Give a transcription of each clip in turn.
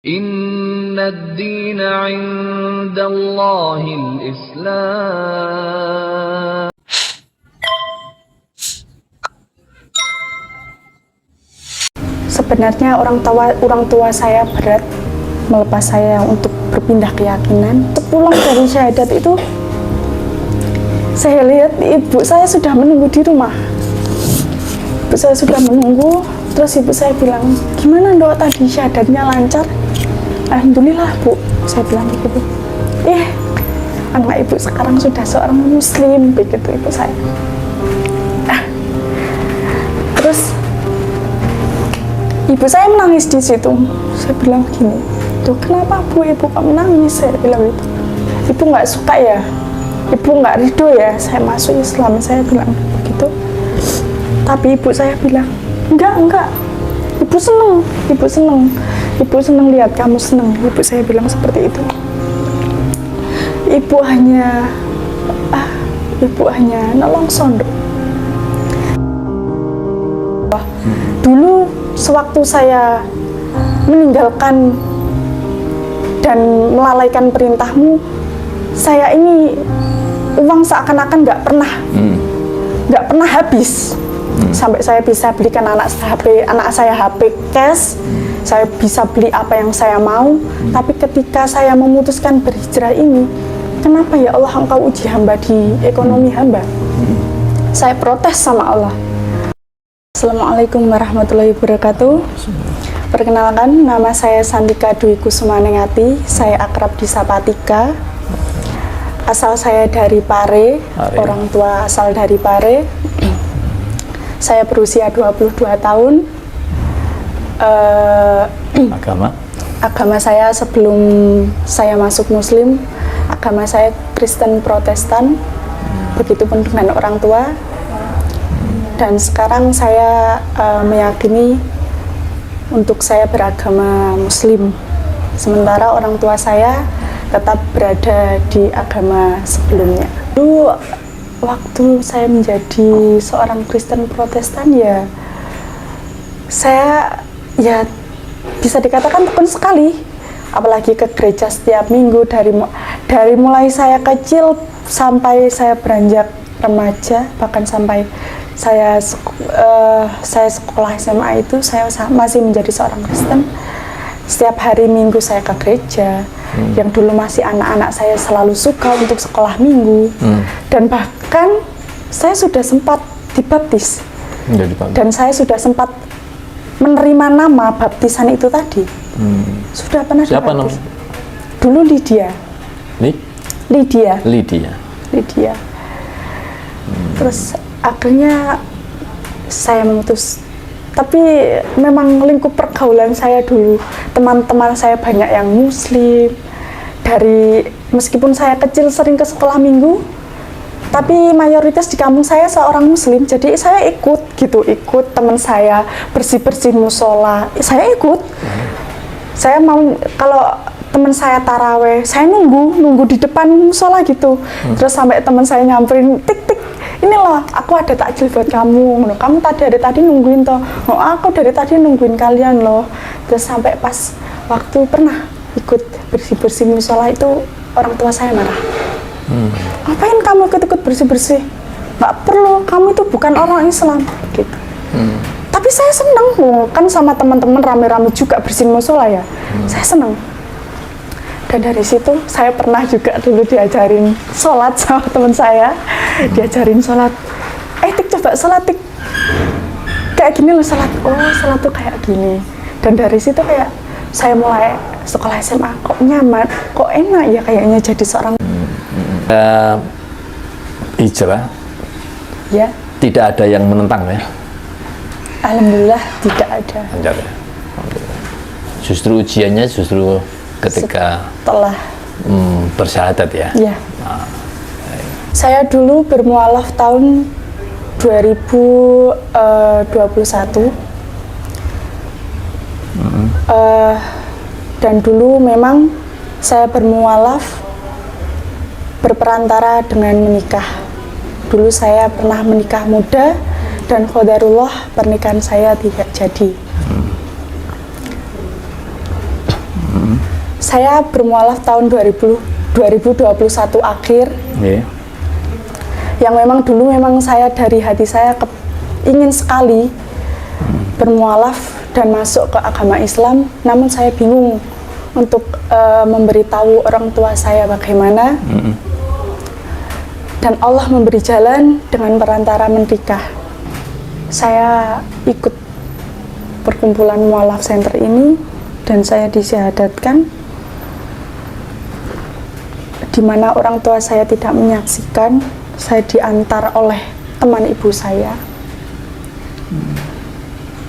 Inna ad-dina 'indallahil Islam. Sebenarnya orang tua saya berat melepas saya untuk berpindah keyakinan. Pulang dari syahadat itu, saya lihat ibu saya sudah menunggu di rumah. Ibu saya sudah menunggu, terus ibu saya bilang, gimana dok tadi syahadatnya lancar? Alhamdulillah bu, saya bilang begitu. Anak ibu sekarang sudah seorang muslim, begitu ibu saya. Terus ibu saya menangis di situ. Saya bilang gini, tuh kenapa bu, ibu kok menangis? Saya bilang itu. Ibu nggak suka ya? Ibu nggak ridho ya saya masuk Islam? Saya bilang begitu. Tapi ibu saya bilang, enggak. Ibu seneng. Ibu seneng lihat kamu seneng. Ibu saya bilang seperti itu. Ibu hanya nolong sondok. Dulu sewaktu saya meninggalkan dan melalaikan perintahmu, saya ini uang seakan-akan nggak pernah habis. Sampai saya bisa belikan anak saya HP cash, saya bisa beli apa yang saya mau. Tapi ketika saya memutuskan berhijrah ini, kenapa ya Allah engkau uji hamba di ekonomi hamba? Saya protes sama Allah. Assalamualaikum warahmatullahi wabarakatuh. Perkenalkan, nama saya Santika Dwi Kusumanengati. Saya akrab disapa Tika. Asal saya dari Pare. Orang tua asal dari Pare. Saya berusia 22 tahun. Agama saya sebelum saya masuk Muslim, agama saya Kristen Protestan. Begitupun dengan orang tua. Dan sekarang saya meyakini untuk saya beragama Muslim. Sementara orang tua saya tetap berada di agama sebelumnya. Dulu waktu saya menjadi seorang Kristen Protestan ya, saya ya bisa dikatakan tekun sekali. Apalagi ke gereja setiap minggu dari mulai saya kecil sampai saya beranjak remaja, bahkan sampai saya sekolah SMA itu saya masih menjadi seorang Kristen. Setiap hari Minggu saya ke gereja. Yang dulu masih anak-anak saya selalu suka untuk sekolah minggu. Dan bahkan saya sudah sempat dibaptis. Dan saya sudah sempat menerima nama baptisan itu tadi. Sudah pernah siapa dibaptis. Nama? Dulu Lydia. Lydia. Terus akhirnya saya memutus. Tapi memang lingkup pergaulan saya dulu, teman-teman saya banyak yang Muslim. Meskipun saya kecil sering ke sekolah minggu, tapi mayoritas di kampung saya seorang Muslim. Jadi saya ikut teman saya bersih-bersih musola, saya ikut. Saya mau, kalau teman saya taraweh, saya nunggu di depan musola gitu. Terus sampai teman saya nyamperin, tik, ini loh, aku ada takjil buat kamu. Kamu dari tadi nungguin toh. Oh, aku dari tadi nungguin kalian loh. Terus sampai pas waktu pernah ikut bersih-bersih musola itu orang tua saya marah. Ngapain kamu ikut bersih-bersih? Nggak perlu, kamu itu bukan orang Islam. Gitu. Tapi saya seneng, kan sama teman-teman rame-rame juga bersih musola ya. Saya seneng. Dan dari situ saya pernah juga dulu diajarin sholat sama teman saya. Diajarin sholat. Tik coba sholat tik. Kayak gini loh sholat. Oh sholat tuh kayak gini. Dan dari situ kayak saya mulai sekolah SMA. Kok nyaman, kok enak ya kayaknya jadi seorang. Hijrah. Ya. Tidak ada yang menentang ya. Alhamdulillah tidak ada. Lancar ya. Justru ujiannya ketika setelah bersyahadat ya. Iya. Saya dulu bermualaf tahun 2021. Dan dulu memang saya bermualaf berperantara dengan menikah. Dulu saya pernah menikah muda dan qadarullah pernikahan saya tidak jadi. Saya bermualaf tahun 2021 akhir, Nggih. yang memang dulu memang saya dari hati saya ingin sekali bermualaf dan masuk ke agama Islam, namun saya bingung untuk memberitahu orang tua saya bagaimana. Dan Allah memberi jalan dengan perantara menikah. Saya ikut perkumpulan mualaf center ini dan saya disyahadatkan, di mana orang tua saya tidak menyaksikan. Saya diantar oleh teman ibu saya.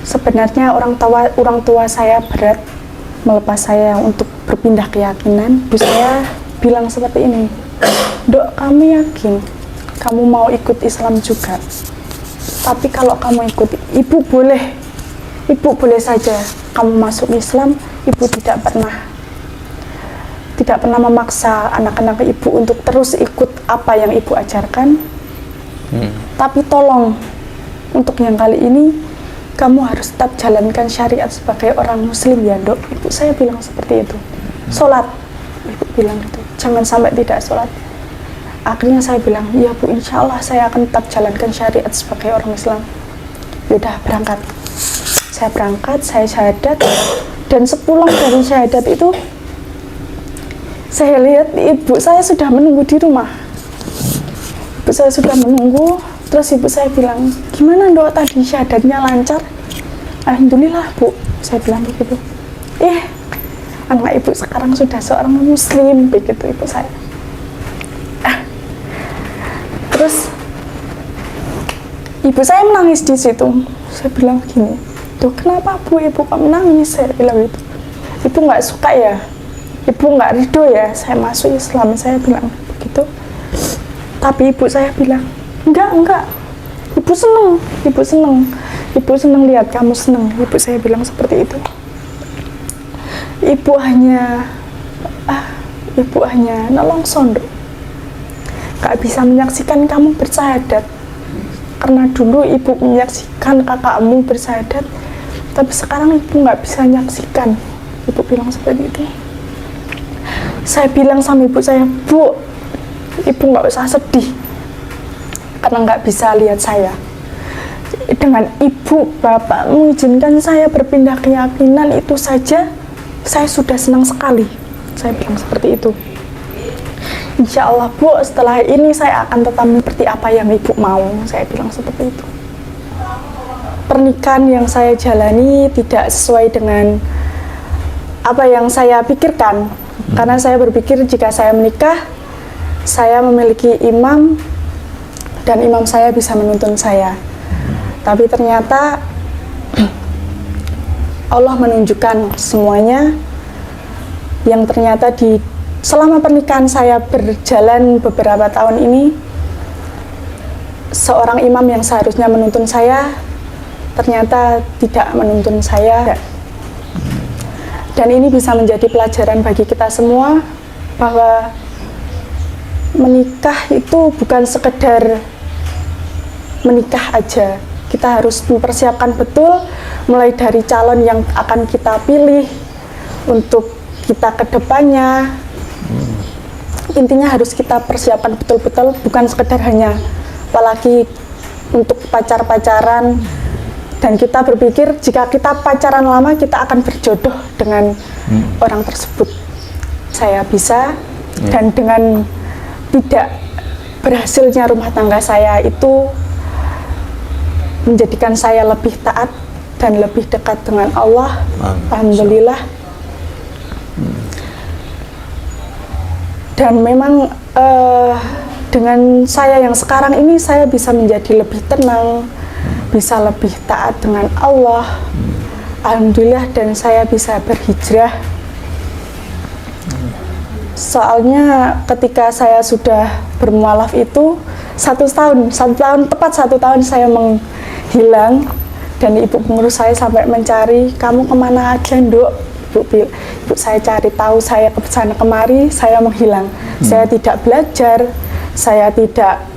Sebenarnya orang tua saya berat melepas saya untuk berpindah keyakinan. Ibu saya bilang seperti ini, "Dok, kamu yakin kamu mau ikut Islam juga? Tapi kalau kamu ikut, ibu boleh saja kamu masuk Islam. Ibu tidak pernah memaksa anak-anak ibu untuk terus ikut apa yang ibu ajarkan. Tapi tolong, untuk yang kali ini kamu harus tetap jalankan syariat sebagai orang muslim ya, Dok." Ibu saya bilang seperti itu. Sholat, ibu bilang gitu, jangan sampai tidak sholat. Akhirnya saya bilang, "Iya Bu, insya Allah saya akan tetap jalankan syariat sebagai orang Islam." Yaudah, berangkat. Saya berangkat, saya syahadat, dan sepulang dari syahadat itu saya lihat ibu saya sudah menunggu di rumah. Ibu saya sudah menunggu, terus ibu saya bilang, "Gimana Dok, tadi syahadatnya lancar?" "Alhamdulillah Bu," saya bilang begitu. Anak ibu sekarang sudah seorang muslim, begitu ibu saya. Terus ibu saya menangis di situ. Saya bilang gini, "Tuh kenapa Bu, ibu kok menangis?" Saya bilang gitu. "Ibu nggak suka ya? Ibu nggak ridho ya saya masuk Islam?" Saya bilang begitu. Tapi ibu saya bilang, enggak, ibu seneng lihat kamu seneng." Ibu saya bilang seperti itu. Ibu hanya nolongson, Dok. Gak bisa menyaksikan kamu bersyahadat, karena dulu ibu menyaksikan kakakmu bersyahadat, tapi sekarang ibu nggak bisa menyaksikan. Ibu bilang seperti itu. Saya bilang sama ibu saya, "Bu, ibu nggak usah sedih karena nggak bisa lihat saya. Dengan ibu bapak mengizinkan saya berpindah keyakinan itu saja saya sudah senang sekali." Saya bilang seperti itu. "Insya Allah Bu, setelah ini saya akan tetap seperti apa yang ibu mau." Saya bilang seperti itu. Pernikahan yang saya jalani tidak sesuai dengan apa yang saya pikirkan, karena saya berpikir jika saya menikah, saya memiliki imam dan imam saya bisa menuntun saya. Tapi ternyata Allah menunjukkan semuanya, yang ternyata selama pernikahan saya berjalan beberapa tahun ini, seorang imam yang seharusnya menuntun saya ternyata tidak menuntun saya. Dan ini bisa menjadi pelajaran bagi kita semua bahwa menikah itu bukan sekedar menikah aja. Kita harus mempersiapkan betul mulai dari calon yang akan kita pilih untuk kita ke depannya. Intinya harus kita persiapkan betul-betul, bukan sekedar hanya apalagi untuk pacaran, dan kita berpikir jika kita pacaran lama kita akan berjodoh dengan orang tersebut. Saya bisa, dan dengan tidak berhasilnya rumah tangga saya itu menjadikan saya lebih taat dan lebih dekat dengan Allah. Alhamdulillah. Dan memang dengan saya yang sekarang ini, saya bisa menjadi lebih tenang, bisa lebih taat dengan Allah. Alhamdulillah, dan saya bisa berhijrah. Soalnya ketika saya sudah bermualaf itu satu tahun tepat satu tahun saya menghilang, dan ibu pengurus saya sampai mencari, "Kamu kemana aja, Nduk?" Ibu saya cari tahu, saya ke sana kemari, saya menghilang. Saya tidak belajar, saya tidak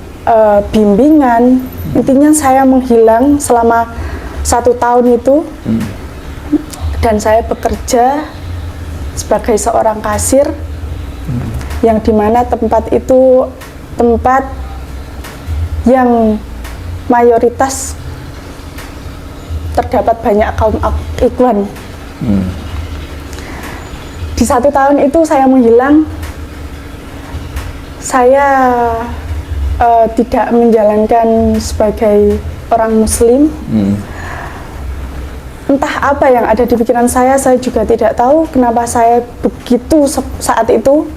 bimbingan, intinya saya menghilang selama 1 tahun itu. Dan saya bekerja sebagai seorang kasir, yang dimana tempat itu tempat yang mayoritas terdapat banyak kaum ikhwan. Di 1 tahun itu saya menghilang, saya tidak menjalankan sebagai orang muslim. Entah apa yang ada di pikiran saya juga tidak tahu kenapa saya begitu saat itu.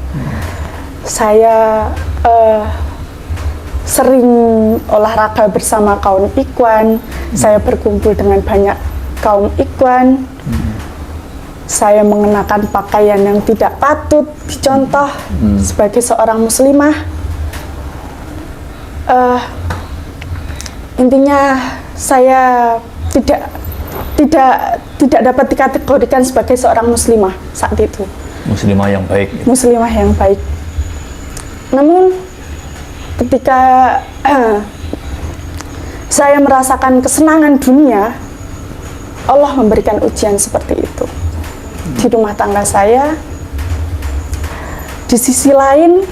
Saya sering olahraga bersama kaum ikhwan, saya berkumpul dengan banyak kaum ikhwan, saya mengenakan pakaian yang tidak patut dicontoh sebagai seorang muslimah. Intinya saya tidak dapat dikategorikan sebagai seorang muslimah saat itu. Muslimah yang baik. Muslimah yang baik. Namun ketika saya merasakan kesenangan dunia, Allah memberikan ujian seperti itu di rumah tangga saya. Di sisi lain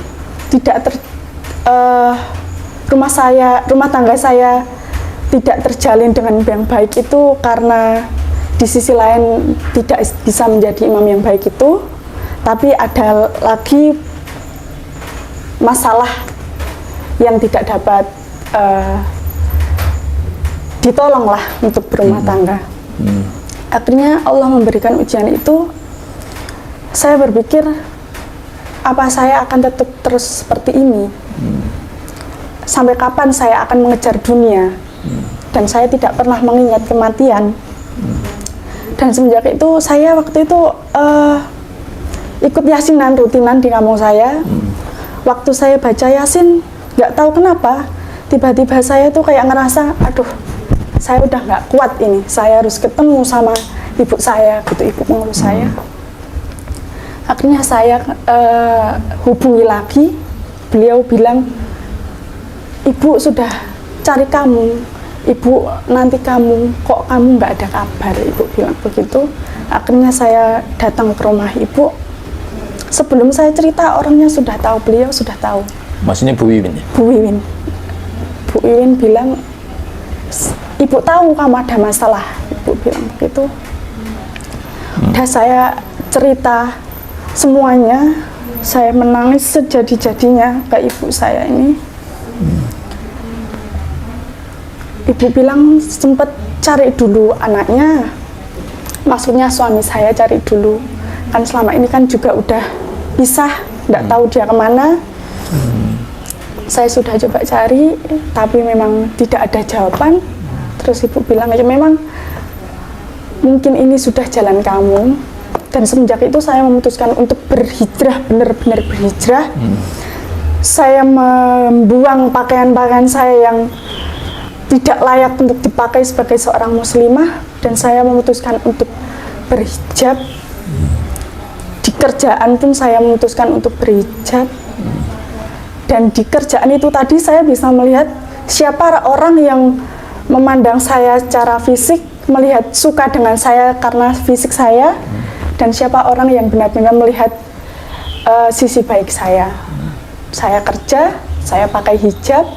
rumah tangga saya tidak terjalin dengan yang baik itu karena di sisi lain tidak bisa menjadi imam yang baik itu, tapi ada lagi masalah yang tidak dapat ditolong lah untuk berumah tangga. Akhirnya Allah memberikan ujian itu. Saya berpikir, apa saya akan tetap terus seperti ini? Sampai kapan saya akan mengejar dunia? Dan saya tidak pernah mengingat kematian. Dan semenjak itu saya waktu itu ikut yasinan rutinan di kampung saya. Waktu saya baca yasin, nggak tahu kenapa tiba-tiba saya tuh kayak ngerasa, aduh, saya udah nggak kuat ini, saya harus ketemu sama ibu saya, gitu, ibu pengurus saya. Akhirnya saya hubungi lagi, beliau bilang, ibu sudah cari kamu, ibu nanti kamu, kok kamu nggak ada kabar, ibu bilang begitu. Akhirnya saya datang ke rumah ibu. Sebelum saya cerita, orangnya sudah tahu, beliau sudah tahu. Maksudnya Bu Wiwin ya? Bu Wiwin. Bu Wiwin bilang, ibu tahu kamu ada masalah, ibu bilang begitu. Udah saya cerita semuanya, saya menangis sejadi-jadinya ke ibu saya ini. Ibu bilang sempat cari dulu anaknya, maksudnya suami saya cari dulu, kan selama ini kan juga udah pisah, nggak tahu dia kemana. Saya sudah coba cari, tapi memang tidak ada jawaban. Terus ibu bilang, ya memang mungkin ini sudah jalan kamu. Dan semenjak itu saya memutuskan untuk berhijrah, benar-benar berhijrah. Saya membuang pakaian-pakaian saya yang tidak layak untuk dipakai sebagai seorang muslimah, dan saya memutuskan untuk berhijab. Di kerjaan pun saya memutuskan untuk berhijab. Dan di kerjaan itu tadi saya bisa melihat siapa orang yang memandang saya secara fisik, melihat suka dengan saya karena fisik saya, dan siapa orang yang benar-benar melihat sisi baik saya. Saya kerja, saya pakai hijab.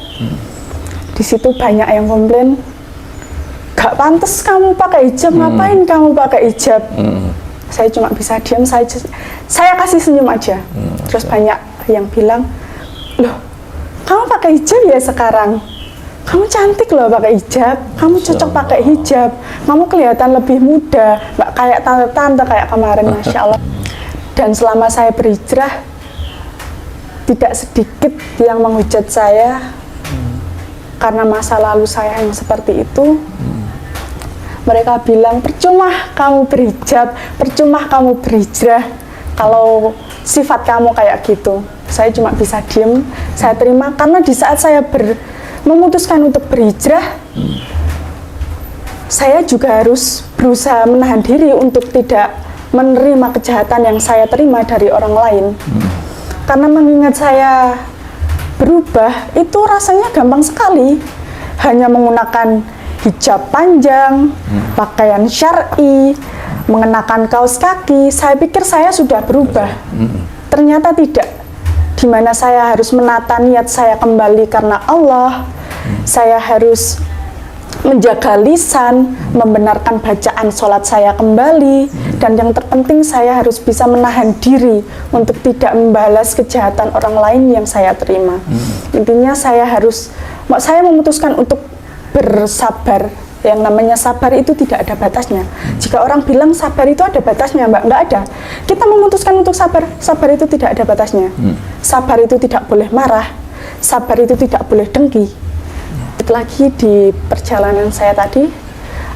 Di situ banyak yang komplain, gak pantas kamu pakai hijab, ngapain kamu pakai hijab? Saya cuma bisa diam, saya kasih senyum aja. Terus banyak yang bilang, loh, kamu pakai hijab ya sekarang? Kamu cantik loh pakai hijab, kamu cocok pakai hijab, kamu kelihatan lebih muda, nggak kayak tante-tante kayak kemarin, Masya Allah. Dan selama saya berhijrah, tidak sedikit yang menghujat saya karena masa lalu saya yang seperti itu. Mereka bilang, percuma kamu berhijab, percuma kamu berhijrah kalau sifat kamu kayak gitu. Saya cuma bisa diem, saya terima, karena di saat saya memutuskan untuk berhijrah, saya juga harus berusaha menahan diri untuk tidak menerima kejahatan yang saya terima dari orang lain. Karena mengingat saya berubah, itu rasanya gampang sekali. Hanya menggunakan hijab panjang, pakaian syar'i, mengenakan kaos kaki. Saya pikir saya sudah berubah. Ternyata tidak. Di mana saya harus menata niat saya kembali karena Allah. Saya harus menjaga lisan, membenarkan bacaan sholat saya kembali, dan yang terpenting saya harus bisa menahan diri untuk tidak membalas kejahatan orang lain yang saya terima. Intinya saya memutuskan untuk bersabar. Yang namanya sabar itu tidak ada batasnya. Jika orang bilang sabar itu ada batasnya, Mbak, nggak ada. Kita memutuskan untuk sabar, sabar itu tidak ada batasnya. Sabar itu tidak boleh marah, sabar itu tidak boleh dengki. Lagi di perjalanan saya tadi,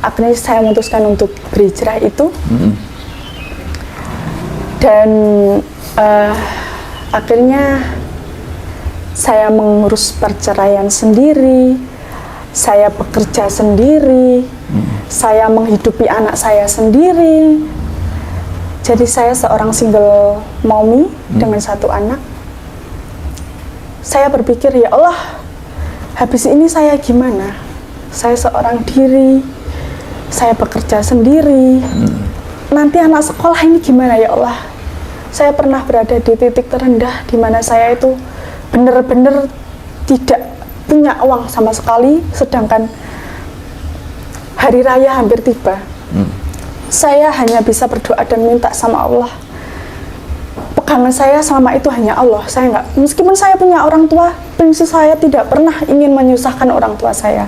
akhirnya saya memutuskan untuk berhijrah itu, dan akhirnya saya mengurus perceraian sendiri, saya bekerja sendiri, saya menghidupi anak saya sendiri. Jadi saya seorang single mommy dengan 1 anak. Saya berpikir, ya Allah, habis ini saya gimana? Saya seorang diri, saya bekerja sendiri. Nanti anak sekolah ini gimana ya Allah? Saya pernah berada di titik terendah di mana saya itu benar-benar tidak punya uang sama sekali, sedangkan hari raya hampir tiba. Saya hanya bisa berdoa dan minta sama Allah. Pegangan saya selama itu hanya Allah. Saya nggak, meskipun saya punya orang tua, prinsip saya tidak pernah ingin menyusahkan orang tua saya.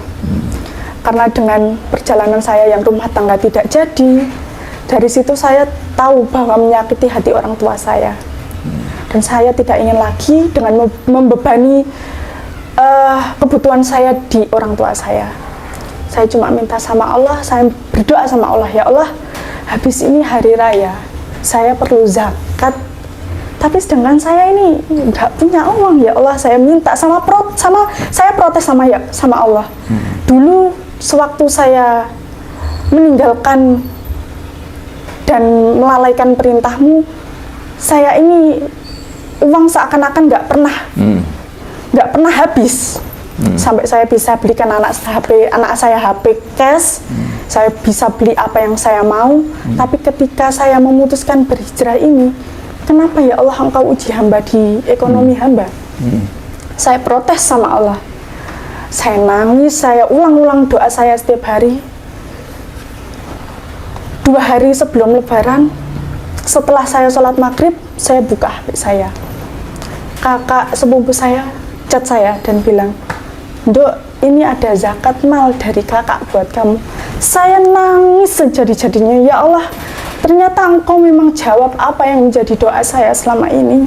Karena dengan perjalanan saya yang rumah tangga tidak jadi, dari situ saya tahu bahwa menyakiti hati orang tua saya. Dan saya tidak ingin lagi dengan membebani kebutuhan saya di orang tua saya. Saya cuma minta sama Allah, saya berdoa sama Allah, ya Allah, habis ini hari raya, saya perlu zakat. Tapi sedangkan saya ini nggak punya uang, ya Allah, saya minta saya protes sama Allah. Dulu sewaktu saya meninggalkan dan melalaikan perintahmu, saya ini uang seakan-akan nggak pernah habis. Sampai saya bisa belikan anak saya HP cash, saya bisa beli apa yang saya mau. Tapi ketika saya memutuskan berhijrah ini, kenapa ya Allah engkau uji hamba di ekonomi hamba? Saya protes sama Allah. Saya nangis, saya ulang-ulang doa saya setiap hari. 2 hari sebelum lebaran, setelah saya sholat maghrib, saya buka HP saya. Kakak sepupu saya chat saya dan bilang, Dok, ini ada zakat mal dari kakak buat kamu. Saya nangis sejadi-jadinya, ya Allah, ternyata engkau memang jawab apa yang menjadi doa saya selama ini.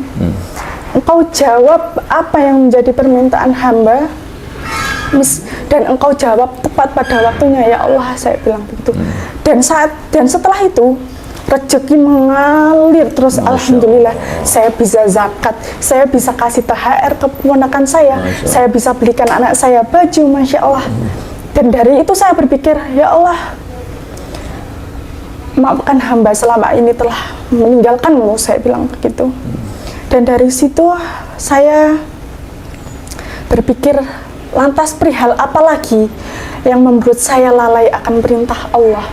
Engkau jawab apa yang menjadi permintaan hamba, dan engkau jawab tepat pada waktunya, ya Allah, saya bilang begitu. Dan setelah itu rezeki mengalir terus. Alhamdulillah, saya bisa zakat, saya bisa kasih THR ke keponakan saya bisa belikan anak saya baju, Masya Allah. Dan dari itu saya berpikir, ya Allah, maafkan hamba selama ini telah meninggalkanmu, saya bilang begitu. Dan dari situ saya berpikir, lantas perihal apa lagi yang membuat saya lalai akan perintah Allah?